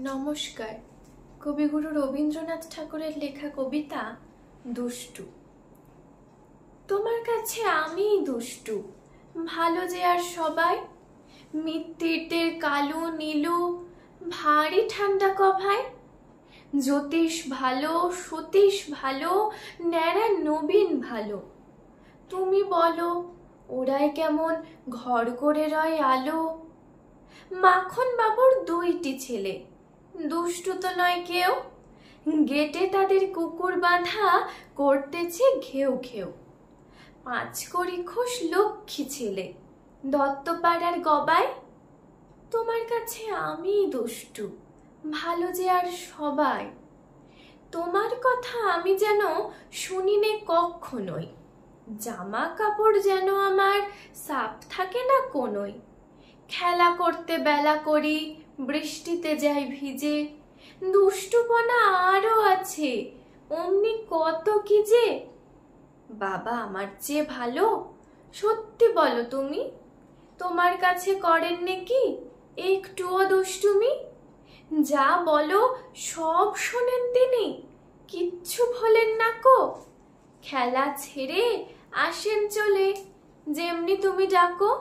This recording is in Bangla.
নমস্কার। কবিগুরু রবীন্দ্রনাথ ঠাকুরের লেখা কবিতা দুষ্টু। তোমার কাছে আমিই দুষ্টু, ভালো যে আর সবাই। মিত্তিরদের কালো নীলু, ভারী ঠান্ডা কভায়। জ্যোতিষ ভালো, সতীশ ভালো, ন্যাড়া নবীন ভালো। তুমি বলো ওরাই কেমন ঘর করে রয় আলো। মাখন বাবুর দুইটি ছেলে, দুষ্টু তো নয় কেউ। গেটে তাদের কুকুর বাঁধা, করতেছে ঘেউ ঘেউ। পাঁচকড়ি খোশ লক্ষ্মী ছেলে, দত্তপাড়ার গবায়। তোমার কাছে আমিই দুষ্টু, ভালো যে আর সবাই। তোমার কথা আমি যেন শুনিনে কক্ষনোই। জামা কাপড় যেন আমার সাফ থাকে না কোনোই। খেলা করতে বেলা করি, বৃষ্টিতে যাই ভিজে। দুষ্টুপনা আরো আছে, অমনি কত কি যে। বাবা আমার চেয়ে ভালো, সত্যি বলো তুমি। তোমার কাছে করেন নাকি একটুও দুষ্টুমি? যা বলো সব শোনেন তিনি, কিচ্ছু ভোলেন না কো। খেলা ছেড়ে আসেন চলে, যেমনি তুমি ডাকো।